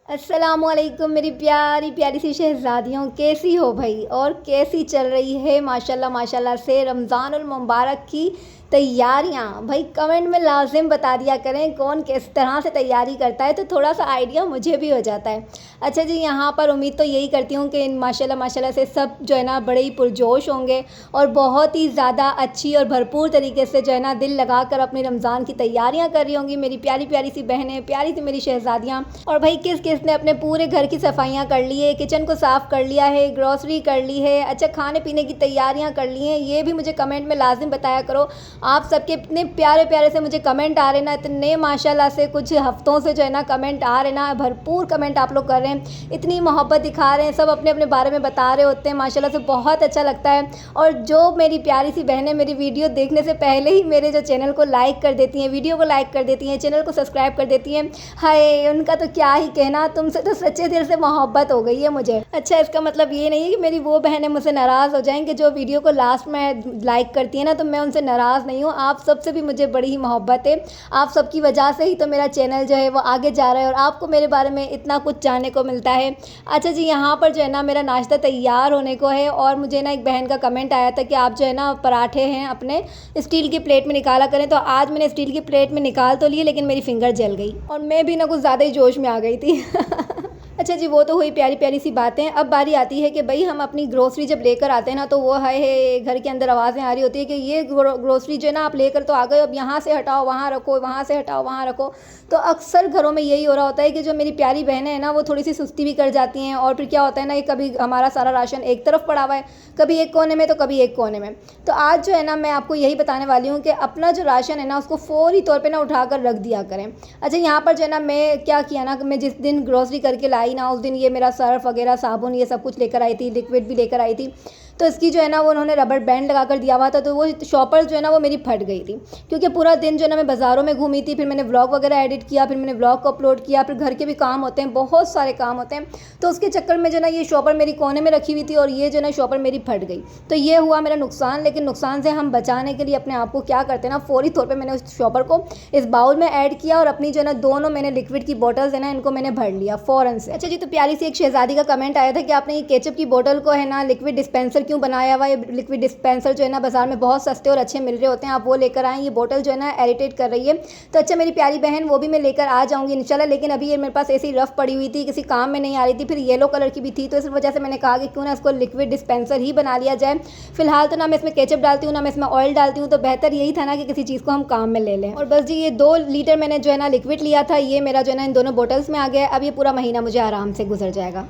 अस्सलामुअलैकुम मेरी प्यारी प्यारी सी शहज़ादियों, कैसी हो भाई और कैसी चल रही है माशाल्लाह माशाल्लाह से रमज़ानुल मुबारक की तैयारियां। भाई कमेंट में लाजिम बता दिया करें कौन किस तरह से तैयारी करता है, तो थोड़ा सा आइडिया मुझे भी हो जाता है। अच्छा जी, यहाँ पर उम्मीद तो यही करती हूँ कि माशाल्लाह माशाल्लाह से सब जो है ना बड़े ही पुरजोश होंगे और बहुत ही ज़्यादा अच्छी और भरपूर तरीके से जो है ना दिल लगा कर अपनी रमज़ान की तैयारियाँ कर रही होंगी मेरी प्यारी प्यारी सी बहनें, प्यारी सी मेरी शहज़ादियाँ। और भाई किस किस ने अपने पूरे घर की सफाइयाँ कर ली है, किचन को साफ़ कर लिया है, ग्रॉसरी कर ली है, अच्छा खाने पीने की तैयारियाँ कर ली हैं, ये भी मुझे कमेंट में लाजिम बताया करो। आप सबके इतने प्यारे प्यारे से मुझे कमेंट आ रहे ना, इतने माशाल्लाह से कुछ हफ्तों से जो है ना कमेंट आ रहे ना, भरपूर कमेंट आप लोग कर रहे हैं, इतनी मोहब्बत दिखा रहे हैं, सब अपने अपने बारे में बता रहे होते हैं, माशाल्लाह से बहुत अच्छा लगता है। और जो मेरी प्यारी सी बहनें मेरी वीडियो देखने से पहले ही मेरे जो चैनल को लाइक कर देती हैं, वीडियो को लाइक कर देती हैं, चैनल को सब्सक्राइब कर देती हैं, हाय उनका तो क्या ही कहना, तुमसे तो सच्चे दिल से मोहब्बत हो गई है मुझे। अच्छा, इसका मतलब ये नहीं है कि मेरी वो बहनें मुझसे नाराज़ हो जाएंगी जो वीडियो को लास्ट में लाइक करती है ना, तो मैं उनसे नाराज़ नहीं हूँ। आप सबसे भी मुझे बड़ी ही मोहब्बत है, आप सबकी वजह से ही तो मेरा चैनल जो है वो आगे जा रहा है और आपको मेरे बारे में इतना कुछ जानने को मिलता है। अच्छा जी, यहाँ पर जो है ना मेरा नाश्ता तैयार होने को है और मुझे ना एक बहन का कमेंट आया था कि आप जो है ना पराठे हैं अपने स्टील की प्लेट में निकाला करें, तो आज मैंने स्टील की प्लेट में निकाल तो लिए लेकिन मेरी फिंगर जल गई और मैं भी ना कुछ ज़्यादा ही जोश में आ गई थी। अच्छा जी, वो तो हुई प्यारी प्यारी सी बातें। अब बारी आती है कि भाई हम अपनी ग्रोसरी जब लेकर आते हैं ना, तो वो है घर के अंदर आवाज़ें आ रही होती है कि ये ग्रोसरी जो है ना आप लेकर तो आ गए, अब यहाँ से हटाओ वहाँ रखो, वहाँ से हटाओ वहाँ रखो। तो अक्सर घरों में यही हो रहा होता है कि जो मेरी प्यारी बहनें हैं ना वो थोड़ी सी सुस्ती भी कर जाती हैं और फिर क्या होता है ना कि कभी हमारा सारा राशन एक तरफ पड़ा हुआ है, कभी एक कोने में तो कभी एक कोने में। तो आज जो है ना मैं आपको यही बताने वाली हूँ कि अपना जो राशन है ना उसको फौरी तौर पे ना उठाकर रख दिया करें। अच्छा, यहाँ पर जो है ना मैं क्या किया ना, मैं जिस दिन ग्रोसरी करके लाई ना उस दिन ये मेरा सर्फ वगैरह साबुन ये सब कुछ लेकर आई थी, लिक्विड भी लेकर आई थी, तो इसकी जो है ना वो उन्होंने रबर बैंड लगा कर दिया हुआ था, तो वो शॉपर जो है ना वो मेरी फट गई थी क्योंकि पूरा दिन जो है ना मैं बाज़ारों में घूमी थी, फिर मैंने व्लॉग वगैरह एडिट किया, फिर मैंने व्लॉग को अपलोड किया, फिर घर के भी काम होते हैं, बहुत सारे काम होते हैं, तो उसके चक्कर में जो है ना ये शॉपर मेरी कोने में रखी हुई थी और ये जो है ना शॉपर मेरी फट गई, तो ये हुआ मेरा नुकसान। लेकिन नुकसान से हम बचाने के लिए अपने आप को क्या करते हैं ना, फौरी तौर पर मैंने उस शॉपर को इस बाउल में ऐड किया और अपनी जो है ना दोनों मैंने लिक्विड की बॉटल्स है ना इनको मैंने भर लिया फ़ौरन से। अच्छा जी, तो प्यारी सी एक शहज़ादी का कमेंट आया था कि आपने ये केचप की बोतल को है ना लिक्विड डिस्पेंसर क्यों बनाया हुआ। ये लिक्विड डिस्पेंसर जो है ना बाज़ार में बहुत सस्ते और अच्छे मिल रहे होते हैं, आप वो लेकर आएँ। ये बोतल जो है ना इरिटेट कर रही है, तो अच्छा मेरी प्यारी बहन वो भी मैं लेकर आ जाऊँगी इंशाल्लाह। लेकिन अभी ये मेरे पास ऐसी रफ़ पड़ी हुई थी, किसी काम में नहीं आ रही थी, फिर येलो कलर की भी थी, तो इस वजह से मैंने कहा कि क्यों ना इसको लिक्विड डिस्पेंसर ही बना लिया जाए। फिलहाल तो ना मैं इसमें केचप डालती हूँ ना मैं इसमें ऑयल डालती हूँ, तो बेहतर यही था ना कि किसी चीज़ को हम काम में ले लें। और बस जी, ये 2 लीटर मैंने जो है ना लिक्विड लिया था, ये मेरा जो है ना इन दोनों बोटल्स में आ गया है। अब ये पूरा महीना मुझे आराम से गुजर जाएगा।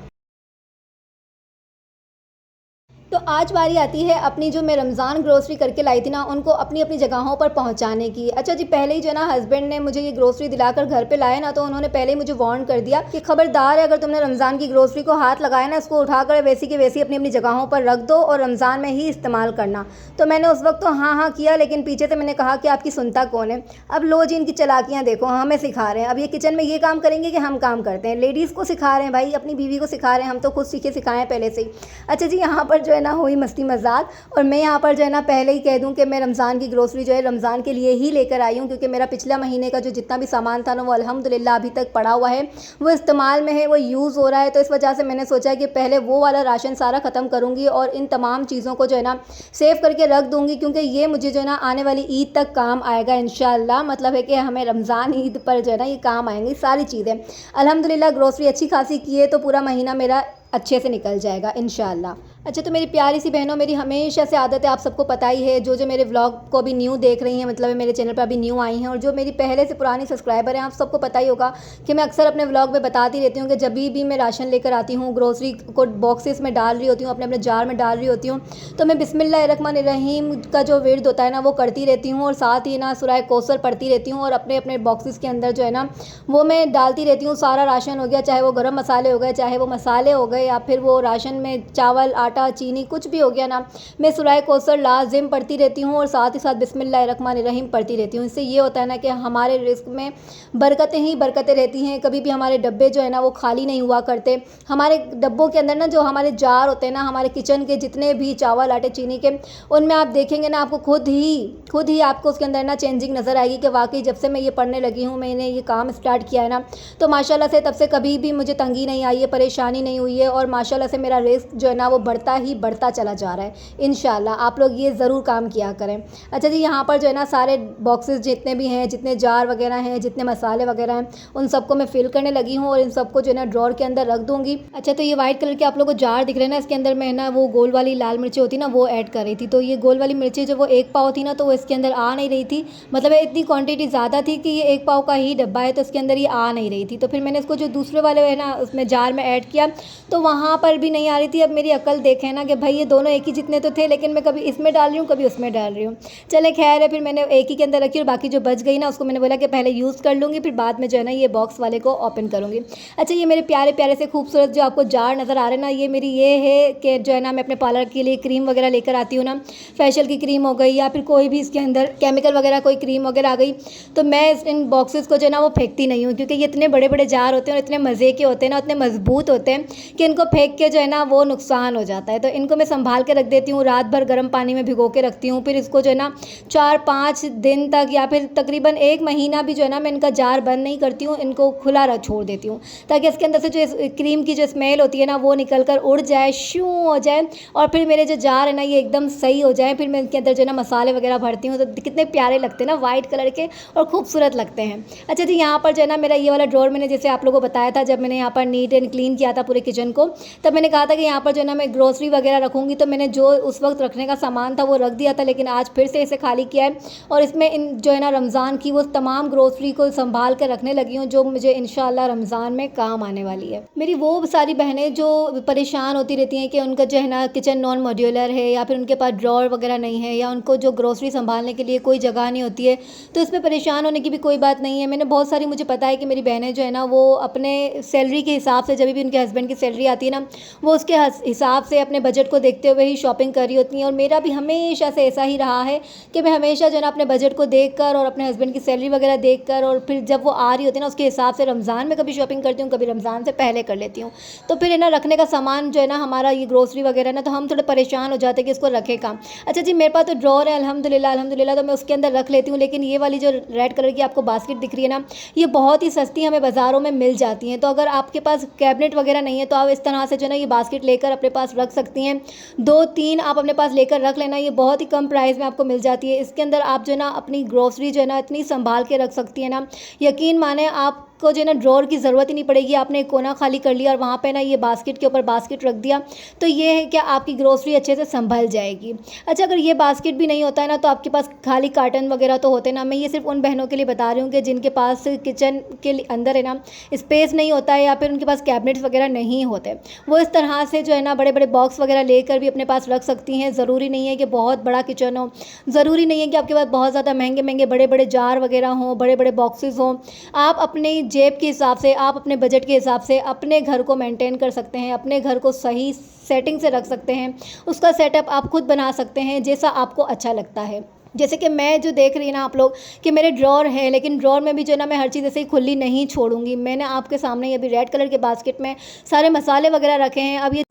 तो आज बारी आती है अपनी जो मैं रमज़ान ग्रोसरी करके लाई थी ना उनको अपनी अपनी जगहों पर पहुंचाने की। अच्छा जी, पहले ही जो है ना हस्बैंड ने मुझे ये ग्रोसरी दिलाकर घर पे लाया ना, तो उन्होंने पहले ही मुझे वार्न कर दिया कि खबरदार है अगर तुमने रमज़ान की ग्रोसरी को हाथ लगाया ना, इसको उठाकर वैसी की वैसी अपनी अपनी जगहों पर रख दो और रमज़ान में ही इस्तेमाल करना। तो मैंने उस वक्त तो हाँ हाँ किया, लेकिन पीछे से मैंने कहा कि आपकी सुनता कौन है। अब लो जी, इनकी चालाकियाँ देखो, हमें सिखा रहे हैं। अब ये किचन में ये काम करेंगे कि हम काम करते हैं, लेडीज़ को सिखा रहे हैं भाई, अपनी बीवी को सिखा रहे हैं, हम तो खुद सीखे सिखाएं पहले से ही। अच्छा जी, यहाँ पर जो है ना हुई मस्ती मजाक, और मैं यहाँ पर जो है ना पहले ही कह दूँ कि मैं रमज़ान की ग्रोसरी जो है रमज़ान के लिए ही लेकर आई हूँ, क्योंकि मेरा पिछला महीने का जो जितना भी सामान था ना वो अल्हम्दुलिल्लाह अभी तक पड़ा हुआ है, वो इस्तेमाल में है, वो यूज़ हो रहा है। तो इस वजह से मैंने सोचा कि पहले वो वाला राशन सारा ख़त्म करूँगी और इन तमाम चीज़ों को जो है ना सेव करके रख दूँगी, क्योंकि ये मुझे जो है ना आने वाली ईद तक काम आएगा इंशाअल्लाह। मतलब है कि हमें रमज़ान ईद पर जो है ना ये काम आएंगी सारी चीज़ें। अल्हम्दुलिल्लाह ग्रोसरी अच्छी खासी की है, तो पूरा महीना मेरा अच्छे से निकल जाएगा इंशाअल्लाह। अच्छा, तो मेरी प्यारी सी बहनों, मेरी हमेशा से आदत है, आप सबको पता ही है, जो मेरे व्लॉग को अभी न्यू देख रही हैं, मतलब मेरे चैनल पर अभी न्यू आई हैं, और जो मेरी पहले से पुरानी सब्सक्राइबर हैं, आप सबको पता ही होगा कि मैं अक्सर अपने व्लॉग में बताती रहती हूँ कि जब भी मैं राशन लेकर आती हूँ, ग्रोसरी को बॉक्सेस में डाल रही होती हूँ, अपने अपने जार में डाल रही होती हूँ, तो मैं बिस्मिल्लाहिर्रहमानिर्रहीम का जो विर्द होता है ना वो करती रहती हूँ, और साथ ही ना सूरह कौसर पढ़ती रहती हूँ, और अपने अपने बॉक्सेस के अंदर जो है ना वो मैं डालती रहती हूँ। सारा राशन हो गया, चाहे वो गर्म मसाले हो गए, चाहे वो मसाले हो गए, गए या फिर वो राशन में चावल, आटा, चीनी कुछ भी हो गया ना, मैं सूरह कौसर लाज़िम पढ़ती रहती हूँ और साथ ही साथ बिस्मिल्लाहिर्रहमानिर्रहीम पढ़ती रहती हूँ। इससे ये होता है ना कि हमारे रिज़्क में बरकतें ही बरकतें रहती हैं। कभी भी हमारे डब्बे जो है ना वो खाली नहीं हुआ करते। हमारे डब्बों के अंदर ना जो हमारे जार होते हैं ना, हमारे किचन के जितने भी चावल, आटे, चीनी के, उनमें आप देखेंगे ना आपको खुद ही आपको उसके अंदर ना चेंजिंग नज़र आएगी कि वाकई जब से मैं ये पढ़ने लगी हूँ, मैंने ये काम स्टार्ट किया है ना, तो माशाल्लाह से तब से कभी भी मुझे तंगी नहीं आई है, परेशानी नहीं हुई है और माशाल्लाह से मेरा रिस्क जो है ना वो बढ़ता ही बढ़ता चला जा रहा है। इंशाल्लाह आप लोग ये ज़रूर काम किया करें। अच्छा जी, यहाँ पर जो है ना सारे बॉक्सेस जितने भी हैं, जितने जार वगैरह हैं, जितने मसाले वगैरह हैं, उन सबको मैं फिल करने लगी हूँ और इन सबको जो है ना ड्रॉर के अंदर रख दूँगी। अच्छा, तो ये वाइट कलर के आप लोग को जार दिख रहे हैं ना, इसके अंदर मैं ना वो गोल वाली लाल मिर्ची होती ना वो ऐड कर रही थी। तो ये गोल वाली मिर्ची जो वो 1 पाव थी ना, तो वो इसके अंदर आ नहीं रही थी। मतलब इतनी क्वांटिटी ज़्यादा थी कि ये 1 पाव का ही डब्बा है, तो इसके अंदर ये आ नहीं रही थी। तो फिर मैंने इसको जो दूसरे वाले है ना उसमें जार में ऐड किया, तो वहाँ पर भी नहीं आ रही थी। अब मेरी अकल देखें ना कि भाई ये दोनों एक ही जितने तो थे, लेकिन मैं कभी इसमें डाल रही हूँ, कभी उसमें डाल रही हूँ। चले खैर है, फिर मैंने एक ही के अंदर रखी और बाकी जो बच गई ना उसको मैंने बोला कि पहले यूज़ कर लूँगी, फिर बाद में जो है ना ये बॉक्स वाले को ओपन करूँगी। अच्छा, ये मेरे प्यारे प्यारे से खूबसूरत जो आपको जार नज़र आ रहे हैं ना, ये मेरी ये है कि जो है ना मैं अपने पार्लर के लिए क्रीम वगैरह लेकर आती हूँ ना, फेशियल की क्रीम हो गई या फिर कोई भी इसके अंदर केमिकल वगैरह कोई क्रीम वगैरह आ गई, तो मैं इन बॉक्सेस को जो है ना वो फेंकती नहीं हूँ, क्योंकि ये इतने बड़े बड़े जार होते हैं और इतने मज़े के होते हैं ना, इतने मजबूत होते हैं कि इनको फेंक के जो है ना वो नुकसान हो जाता है। तो इनको मैं संभाल के रख देती हूँ, रात भर गर्म पानी में भिगो के रखती हूँ, फिर इसको जो है ना 4-5 दिन तक या फिर तकरीबन 1 महीना भी जो है ना मैं इनका जार बंद नहीं करती हूँ, इनको खुला रख छोड़ देती हूँ, ताकि इसके अंदर से जो क्रीम की जो स्मेल होती है ना वो निकल कर उड़ जाए, शू हो जाए और फिर मेरे जो जार है ना ये एकदम सही हो जाए। फिर मैं इनके अंदर जो है ना मसाले वगैरह भरती हूँ, तो कितने प्यारे लगते हैं ना, वाइट कलर के और खूबसूरत लगते हैं। अच्छा जी, यहाँ पर जो है ना मेरा ये वाला ड्रॉर मैंने जैसे आप लोगों को बताया था, जब मैंने यहाँ पर नीट एंड क्लीन किया था पूरे किचन को, तब मैंने कहा था कि यहाँ पर जो है ना मैं ग्रोसरी वगैरह रखूँगी, तो मैंने जो उस वक्त रखने का सामान था वो रख दिया था, लेकिन आज फिर से इसे खाली किया है और इसमें इन जो है ना रमज़ान की वो तमाम ग्रोसरी को संभाल कर रखने लगी हूँ, जो मुझे इंशाल्लाह रमज़ान में काम आने वाली है। मेरी वो सारी बहनें जो परेशान होती रहती हैं कि उनका जो है ना किचन नॉन मॉड्यूलर है या फिर उनके पास ड्रॉर वगैरह नहीं है या उनको जो ग्रोसरी संभालने के लिए कोई जगह नहीं होती है, तो इसमें परेशान होने की भी कोई बात नहीं है। मैंने बहुत सारी, मुझे पता है कि मेरी बहनें जो है ना वो अपने सैलरी के हिसाब से, जब भी उनके हस्बैंड की सैलरी आती है ना, वो उसके हिसाब से अपने बजट को देखते हुए ही शॉपिंग कर रही होती हैं। और मेरा भी हमेशा से ऐसा ही रहा है कि मैं हमेशा जो है ना अपने बजट को देखकर और अपने हस्बैंड की सैलरी वगैरह देखकर और फिर जब वो आ रही होती है ना उसके हिसाब से रमज़ान में कभी शॉपिंग करती हूँ, कभी रमज़ान से पहले कर लेती हूँ। तो फिर है ना रखने का सामान जो है ना हमारा ये ग्रोसरी वगैरह ना, तो हम थोड़े परेशान हो जाते हैं कि इसको रखे कहाँ। अच्छा जी, मेरे पास तो ड्रॉर है अल्हम्दुलिल्लाह, तो मैं उसके अंदर रख लेती हूँ। लेकिन ये वाली जो रेड कलर की आपको बास्केट दिख रही है ना, ये बहुत ही सस्ती हमें बाज़ारों में मिल जाती हैं। तो अगर आपके पास कैबिनेट वगैरह नहीं है तो आप इस तरह से जो है ना ये बास्केट लेकर अपने पास रख सकती हैं। 2-3 आप अपने पास लेकर रख लेना, ये बहुत ही कम प्राइस में आपको मिल जाती है। इसके अंदर आप जो है ना अपनी ग्रोसरी जो है ना इतनी संभाल के रख सकती है ना, यकीन माने आप को जो है ना ड्रॉर की ज़रूरत ही नहीं पड़ेगी। आपने एक कोना खाली कर लिया और वहाँ पे ना ये बास्केट के ऊपर बास्केट रख दिया, तो ये है कि आपकी ग्रोसरी अच्छे से संभल जाएगी। अच्छा, अगर ये बास्केट भी नहीं होता है ना तो आपके पास खाली कार्टन वगैरह तो होते ना। मैं ये सिर्फ उन बहनों के लिए बता रही हूँ कि जिनके पास किचन के अंदर है ना स्पेस नहीं होता है या फिर उनके पास कैबिनेट्स वगैरह नहीं होते, वो इस तरह से जो है ना बड़े बड़े बॉक्स वगैरह लेकर भी अपने पास रख सकती हैं। ज़रूरी नहीं है कि बहुत बड़ा किचन हो, ज़रूरी नहीं है कि आपके पास बहुत ज़्यादा महंगे महंगे बड़े बड़े जार वगैरह हों, बड़े बड़े बॉक्सेस हों। आप अपने जेब के हिसाब से, आप अपने बजट के हिसाब से अपने घर को मेंटेन कर सकते हैं, अपने घर को सही सेटिंग से रख सकते हैं। उसका सेटअप आप खुद बना सकते हैं जैसा आपको अच्छा लगता है। जैसे कि मैं जो देख रही है ना आप लोग कि मेरे ड्रॉर है, लेकिन ड्रॉर में भी जो है ना मैं हर चीज़ ऐसे ही खुली नहीं छोड़ूंगी। मैंने आपके सामने ये भी रेड कलर के बास्केट में सारे मसाले वगैरह रखे हैं। अब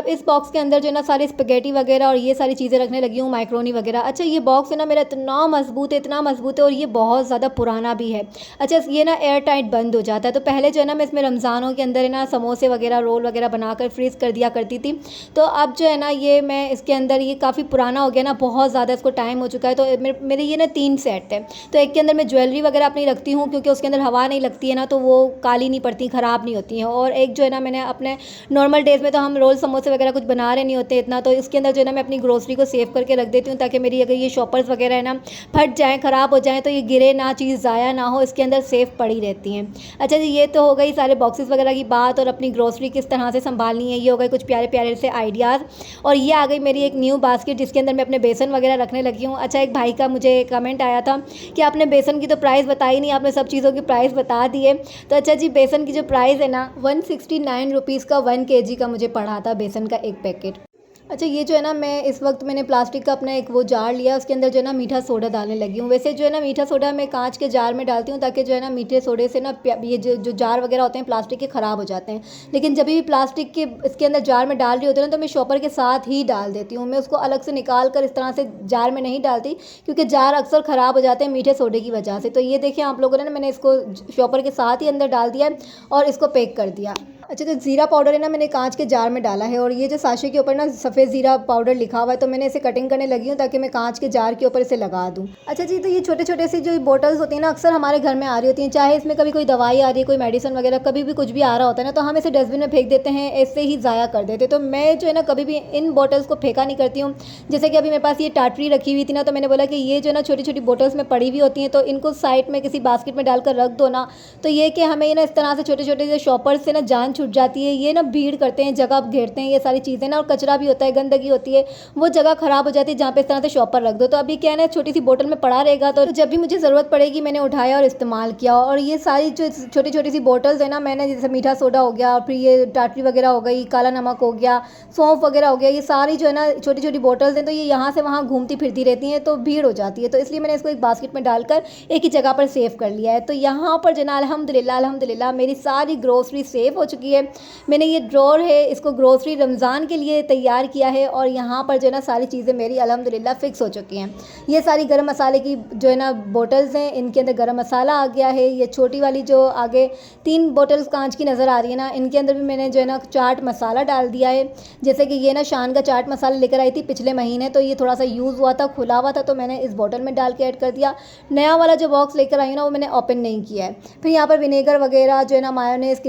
इस बॉक्स के अंदर जो है ना सारी स्पेगेटी वगैरह और ये सारी चीज़ें रखने लगी हूँ, माइक्रोनी वगैरह। अच्छा, ये बॉक्स है ना मेरा इतना मजबूत है और ये बहुत ज़्यादा पुराना भी है। अच्छा, ये ना एयर टाइट बंद हो जाता है। तो पहले जो है ना मैं इसमें रमज़ानों के अंदर है ना समोसे वगैरह, रोल वगैरह बनाकर फ्रीज़ कर दिया करती थी। तो अब जो है ना ये मैं इसके अंदर, ये काफ़ी पुराना हो गया ना, बहुत ज़्यादा इसको टाइम हो चुका है। तो मेरे ये ना 3 सेट है। तो एक के अंदर मैं ज्वेलरी वगैरह अपनी रखती हूँ, क्योंकि उसके अंदर हवा नहीं लगती है ना, तो वो काली नहीं पड़ती, ख़राब नहीं होती हैं। और एक जो है ना मैंने अपने नॉर्मल डेज़ में तो हम रोल समोसे वगैरह कुछ बना रहे नहीं होते इतना, तो इसके अंदर जो है ना मैं अपनी ग्रोसरी को सेव करके रख देती हूँ, ताकि मेरी अगर ये शॉपर्स वगैरह है ना फट जाएँ, ख़राब हो जाएँ, तो ये गिरे ना, चीज़ ज़ाया ना हो, इसके अंदर सेफ पड़ी रहती हैं। अच्छा जी, ये तो हो गई सारे बॉक्सेस वगैरह की बात और अपनी ग्रोसरी किस तरह से संभालनी है, ये हो गए कुछ प्यारे प्यारे से आइडियाज़। और ये आ गई मेरी एक न्यू बास्केट, जिसके अंदर मैं अपने बेसन वगैरह रखने लगी हूँ। अच्छा, एक भाई का मुझे कमेंट आया था कि आपने बेसन की तो प्राइस बताई नहीं, आपने सब चीज़ों की प्राइस बता दिए। तो अच्छा जी, बेसन की जो प्राइस है ना 169 रुपीज़ का 1 kg का मुझे पड़ा था बेसन का एक पैकेट। अच्छा, ये जो है ना मैं इस वक्त मैंने प्लास्टिक का अपना एक वो जार लिया, उसके अंदर जो है ना मीठा सोडा डालने लगी हूँ। वैसे जो है ना मीठा सोडा मैं कांच के जार में डालती हूँ, ताकि जो है ना मीठे सोडे से ना ये जो जार वगैरह होते हैं प्लास्टिक के ख़राब हो जाते हैं। लेकिन जब भी प्लास्टिक के इसके अंदर जार में डाल रही होती है ना, तो मैं शॉपर के साथ ही डाल देती हूँ। मैं उसको अलग से निकाल कर इस तरह से जार में नहीं डालती, क्योंकि जार अक्सर ख़राब हो जाते हैं मीठे सोडे की वजह से। तो ये देखिए आप लोगों ने ना, मैंने इसको शॉपर के साथ ही अंदर डाल दिया है और इसको पैक कर दिया। अच्छा, तो ज़ीरा पाउडर है ना मैंने कांच के जार में डाला है, और ये जो साशे के ऊपर ना सफ़ेद ज़ीरा पाउडर लिखा हुआ है, तो मैंने इसे कटिंग करने लगी हूँ ताकि मैं कांच के जार के ऊपर इसे लगा दूँ। अच्छा जी, तो ये छोटे छोटे से जो बॉटल्स होती हैं ना, अक्सर हमारे घर में आ रही होती हैं, चाहे इसमें कभी कोई दवाई आ रही है, कोई मेडिसिन वगैरह, कभी भी कुछ भी आ रहा होता है ना, तो हम इसे डस्टबिन में फेंक देते हैं, ऐसे ही ज़ाया कर देते। तो मैं जो है ना कभी भी इन बॉटल्स को फेंका नहीं करती हूँ। जैसे कि अभी मेरे पास ये टाटरी रखी हुई थी ना, तो मैंने बोला कि ये जो ना छोटी छोटी बॉटल्स में पड़ी हुई होती हैं, तो इनको साइड में किसी बास्केट में डालकर रख दो ना, तो ये कि हमें ना इस तरह से छोटे छोटे जो शॉपर्स से ना जान छूट जाती है। ये ना भीड़ करते हैं, जगह घेरते हैं, ये सारी चीज़ें ना, और कचरा भी होता है, गंदगी होती है, वो जगह ख़राब हो जाती है जहाँ पे इस तरह से शॉपर रख दो। तो अभी क्या है ना, छोटी सी बोतल में पड़ा रहेगा, तो जब भी मुझे ज़रूरत पड़ेगी मैंने उठाया और इस्तेमाल किया। और ये सारी जो छोटी छोटी सी बोटल्स है ना, मैंने जैसे मीठा सोडा हो गया, और फिर ये टाटरी वगैरह हो गई, काला नमक हो गया, सौंफ वगैरह हो गया, ये सारी जो है ना छोटी छोटी बोटल्स हैं, तो ये यहाँ से वहाँ घूमती फिरती रहती हैं, तो भीड़ हो जाती है। तो इसलिए मैंने इसको एक बास्केट में डालकर एक ही जगह पर सेव कर लिया है। तो यहाँ पर जो ना अल्हम्दुलिल्लाह अल्हम्दुलिल्लाह मेरी सारी ग्रोसरी सेव हो चुकी है। मैंने ये ड्रॉर है, इसको ग्रोसरी रमज़ान के लिए तैयार किया है, और यहाँ पर जो है ना सारी चीज़ें मेरी अल्हम्दुलिल्लाह फ़िक्स हो चुकी हैं। ये सारी गरम मसाले की जो है ना बोटल्स हैं, इनके अंदर गरम मसाला आ गया है। ये छोटी वाली जो आगे 3 बोटल्स कांच की नज़र आ रही है ना, इनके अंदर भी मैंने जो है ना चाट मसाला डाल दिया है। जैसे कि ये ना शान का चाट मसाला लेकर आई थी पिछले महीने, तो ये थोड़ा सा यूज़ हुआ था, खुला हुआ था, तो मैंने इस बोतल में डाल के ऐड कर दिया। नया वाला जो बॉक्स लेकर आई हूँ ना, वो मैंने ओपन नहीं किया है। फिर यहाँ पर विनेगर वगैरह जो है ना, मायोनेज़,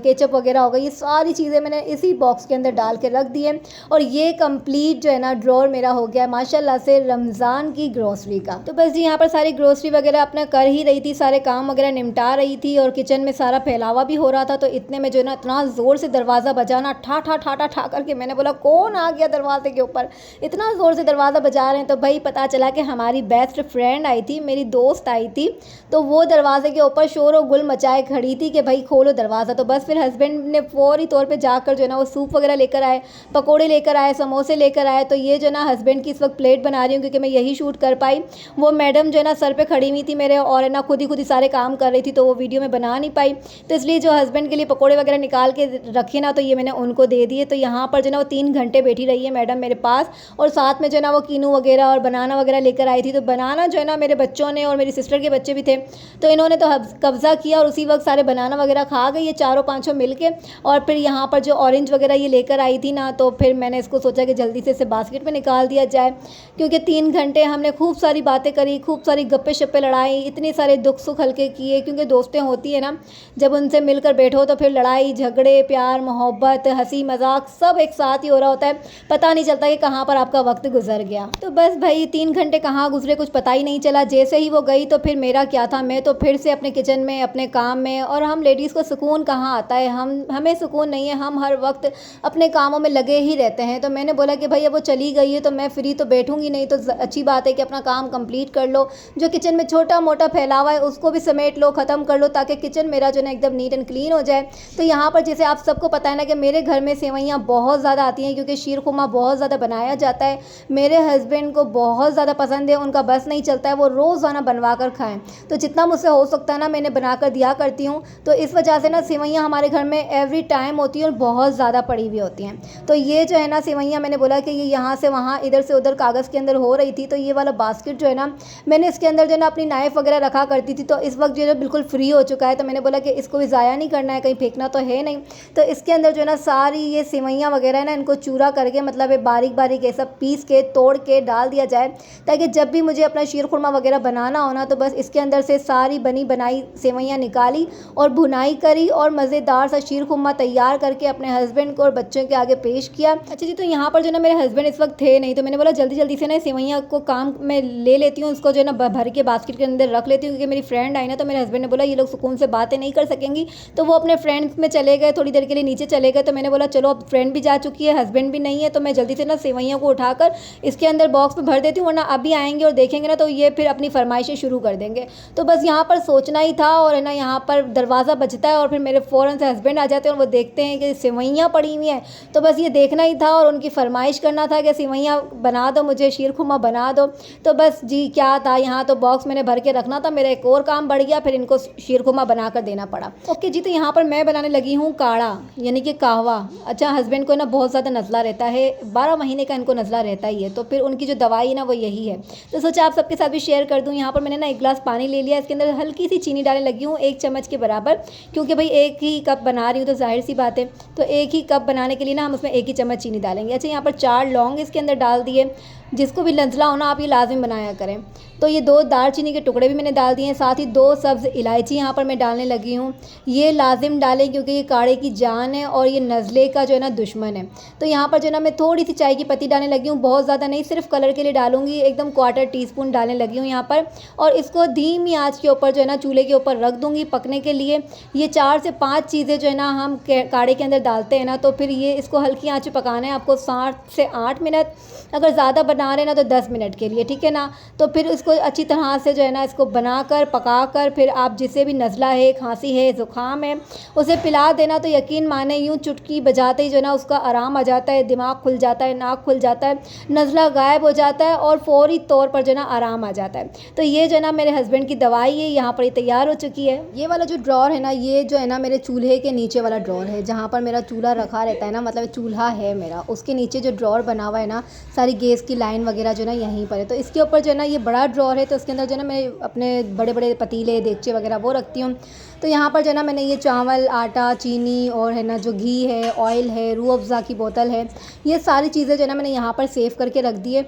केचप वगैरह हो गई, ये सारी चीज़ें मैंने इसी बॉक्स के अंदर डाल के रख दिए। और ये कंप्लीट जो है ना ड्रॉर मेरा हो गया माशाल्लाह से रमज़ान की ग्रोसरी का। तो बस जी, यहाँ पर सारी ग्रोसरी वगैरह अपना कर ही रही थी, सारे काम वगैरह निपटा रही थी, और किचन में सारा फैलावा भी हो रहा था। तो इतने में जो है ना इतना ज़ोर से दरवाज़ा बजाना, ठा ठा ठा ठा ठा करके, मैंने बोला कौन आ गया दरवाजे के ऊपर, इतना ज़ोर से दरवाज़ा बजा रहे हैं। तो भाई पता चला कि हमारी बेस्ट फ्रेंड आई थी, मेरी दोस्त आई थी, तो वो दरवाजे के ऊपर शोर और गुल मचाए खड़ी थी कि भाई खोलो दरवाज़ा। तो बस फिर हस्बैंड ने फौरी तौर पर जाकर जो है ना वो सूप वगैरह लेकर आए, पकोड़े लेकर आए, समोसे लेकर आए। तो ये जो ना हस्बैंड की इस वक्त प्लेट बना रही हूँ, क्योंकि मैं यही शूट कर पाई। वो मैडम जो है ना सर पे खड़ी हुई थी मेरे, और है ना खुद ही सारे काम कर रही थी, तो वो वीडियो में बना नहीं पाई। तो इसलिए जो हस्बैंड के लिए पकोड़े वगैरह निकाल के रखे ना, तो ये मैंने उनको दे दिए। तो यहाँ पर जो है ना वो 3 घंटे बैठी रही है मैडम मेरे पास, और साथ में जो है ना वो कीनू वगैरह और बनाना वगैरह लेकर आई थी। तो बनाना जो है ना मेरे बच्चों ने, और मेरी सिस्टर के बच्चे भी थे, तो इन्होंने तो कब्ज़ा किया, और उसी वक्त सारे बनाना वगैरह खा गई ये चारों पाँचों मिल के। और फिर यहाँ पर जो ऑरेंज वगैरह ये लेकर आई थी ना, तो फिर मैंने इसको सोचा कि जल्दी से इसे बास्केट में निकाल दिया जाए, क्योंकि 3 घंटे हमने खूब सारी बातें करी, खूब सारी गप्पे शप्पे लड़ाई, इतने सारे दुख सुख हल्के किए। क्योंकि दोस्तें होती है ना, जब उनसे मिलकर बैठो तो फिर लड़ाई झगड़े, प्यार मोहब्बत, हंसी मजाक सब एक साथ ही हो रहा होता है, पता नहीं चलता कि कहाँ पर आपका वक्त गुजर गया। तो बस भाई 3 घंटे कहाँ गुजरे कुछ पता ही नहीं चला। जैसे ही वो गई तो फिर मेरा क्या था, मैं तो फिर से अपने किचन में अपने काम में, और हम लेडीज़ को सुकून कहाँ आता है, हमें सुकून नहीं है, हम हर वक्त अपने कामों में लगे ही रहते हैं। तो मैंने बोला कि भाई अब वो चली गई है तो मैं फ्री तो बैठूंगी नहीं, तो अच्छी बात है कि अपना काम कंप्लीट कर लो, जो किचन में छोटा मोटा फैलावा है उसको भी समेट लो, ख़त्म कर लो, ताकि किचन मेरा जो है एकदम नीट एंड क्लीन हो जाए। तो यहाँ पर जैसे आप सबको पता है ना कि मेरे घर में सेवइयाँ बहुत ज़्यादा आती हैं, क्योंकि शीर खुरमा बहुत ज़्यादा बनाया जाता है। मेरे हस्बैंड को बहुत ज़्यादा पसंद है, उनका बस नहीं चलता है, वो रोज़ाना बनवा कर खाएँ। तो जितना मुझसे हो सकता है ना मैंने बना कर दिया करती हूँ। तो इस वजह से ना सेवइयाँ हमारे घर में एवरी टाइम होती हैं, और बहुत ज़्यादा पड़ी हुई होती हैं। तो ये जो है ना सेवइयाँ, मैंने बोला कि ये यहाँ से वहाँ इधर से उधर कागज़ के अंदर हो रही थी। तो ये वाला बास्केट जो है ना, मैंने इसके अंदर जो है ना अपनी नाइफ़ वगैरह रखा करती थी, तो इस वक्त जो है बिल्कुल फ्री हो चुका है। तो मैंने बोला कि इसको भी ज़ाया नहीं करना है, कहीं फेंकना तो है नहीं। तो इसके अंदर जो है ना सारी ये सेवइयाँ वगैरह है ना, इनको चूरा करके, मतलब बारीक बारीक ये सब पीस के तोड़ के डाल दिया जाए, ताकि जब भी मुझे अपना शीर खुरमा वगैरह बनाना हो ना, तो बस इसके अंदर से सारी बनी बनाई सेवइयाँ निकाली और भुनाई करी, और मज़ेदार सा शीर खुरमा तैयार करके अपने हस्बैंड को और बच्चों के आगे पेश किया। अच्छा जी, तो यहाँ पर जो ना मेरे हस्बैंड इस वक्त थे नहीं, तो मैंने बोला जल्दी जल्दी से ना सेवैयाँ को काम में ले लेती हूँ, उसको जो है ना भर के बास्केट के अंदर रख लेती हूँ, क्योंकि मेरी फ्रेंड आई ना, तो मेरे हस्बैंड ने बोला ये लोग सुकून से बातें नहीं कर सकेंगी, तो वो अपने फ्रेंड्स में चले गए, थोड़ी देर के लिए नीचे चले गए। तो मैंने बोला चलो अब फ्रेंड भी जा चुकी है, हस्बैंड भी नहीं है, तो मैं जल्दी से ना सेवैयों को उठाकर इसके अंदर बॉक्स में भर देती हूँ, वरना अभी आएंगे और देखेंगे ना तो ये फिर अपनी फरमाइशें शुरू कर देंगे। तो बस यहाँ पर सोचना ही था, और है ना यहाँ पर दरवाज़ा बजता है और फिर मेरे फ़ौरन से हस्बैंड आ जाते हैं और वो देखते हैं कि सेवैयाँ पड़ी हुई हैं। तो बस ये देखना ही था और उनकी फरमाइश करना था कि सेवैयाँ बना दो, मुझे शीर खुरमा बना दो। तो बस जी क्या था, यहाँ तो बॉक्स मैंने भर के रखना था, मेरा एक और काम बढ़ गया, फिर इनको शीर खुरमा बना कर देना पड़ा। ओके जी, तो यहाँ पर मैं बनाने लगी हूँ काढ़ा, यानी कि कहवा। अच्छा, हस्बैंड को ना बहुत ज़्यादा नज़ला रहता है, 12 महीने का इनको नज़ला रहता ही है, तो फिर उनकी जो दवाई है ना वो यही है। तो सोचा आप सबके साथ भी शेयर कर दूँ। यहाँ पर मैंने ना 1 गिलास पानी ले लिया, इसके अंदर हल्की सी चीनी डालने लगी हूँ, 1 चम्मच के बराबर, क्योंकि भाई 1 ही कप बना रही हूँ तो जाहिर सी बात है, तो 1 ही कप बनाने के लिए ना हम उसमें 1 ही चम्मच चीनी डालेंगे। अच्छा, यहाँ पर 4 लौंग इसके अंदर डाल दिए, जिसको भी नज़ला हो ना आप ये लाजिम बनाया करें। तो ये 2 दालचीनी के टुकड़े भी मैंने डाल दिए हैं, साथ ही 2 सब्ज़ इलायची यहाँ पर मैं डालने लगी हूँ। ये लाजिम डालें क्योंकि ये काढ़े की जान है और ये नज़ले का जो है ना दुश्मन है। तो यहाँ पर जो है ना मैं थोड़ी सी चाय की पत्ती डालने लगी हूँ, बहुत ज़्यादा नहीं, सिर्फ कलर के लिए डालूंगी, एकदम 1/4 टीस्पून डालने लगी हूँ यहाँ पर। और इसको धीमी आँच के ऊपर जो है ना चूल्हे के ऊपर रख दूँगी पकने के लिए। ये 4 से 5 चीज़ें जो है ना हम काढ़े के अंदर डालते हैं ना, तो फिर ये इसको हल्की आँच पे पकाना है आपको 7 से 8 मिनट, अगर ज़्यादा बना रहे ना तो 10 मिनट के लिए, ठीक है ना। तो फिर इसको अच्छी तरह से जो है ना इसको बनाकर पकाकर फिर आप जिसे भी नज़ला है, खांसी है, ज़ुकाम है, उसे पिला देना। तो यकीन माने यूँ चुटकी बजाते ही जो है ना उसका आराम आ जाता है, दिमाग खुल जाता है, नाक खुल जाता है, नज़ला गायब हो जाता है और फ़ौरी तौर पर जो है ना आराम आ जाता है। तो ये जो है ना मेरे हस्बैंड की दवाई है, यहाँ पर ये तैयार हो चुकी है। ये वाला जो ड्रॉर है ना, ये जो है ना मेरे चूल्हे के नीचे वाला ड्रॉर है, जहाँ पर मेरा चूल्हा रखा रहता है ना, मतलब चूल्हा है मेरा, उसके नीचे जो ड्रॉर बना हुआ है ना, सारी गैस की लाइन वगैरह जो है ना यहीं पर है। तो इसके ऊपर जो है ना ये बड़ा ड्रॉर है, तो इसके अंदर जो है ना मैं अपने बड़े बड़े पतीले, देगचे वगैरह वो रखती हूँ। तो यहाँ पर जो है ना मैंने ये चावल, आटा, चीनी और है ना जो घी है, ऑयल है, रूह अफ़ज़ा की बोतल है, ये सारी चीज़ें जो है ना मैंने यहाँ पर सेव करके रख दी है।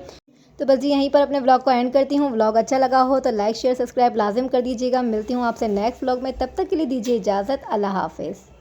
तो बस जी यहीं पर अपने व्लॉग को एंड करती हूँ। व्लॉग अच्छा लगा हो तो लाइक, शेयर, सब्सक्राइब लाजिम कर दीजिएगा। मिलती हूँ आपसे नेक्स्ट व्लॉग में, तब तक के लिए दीजिए इजाज़त। अल्लाह हाफ़िज़।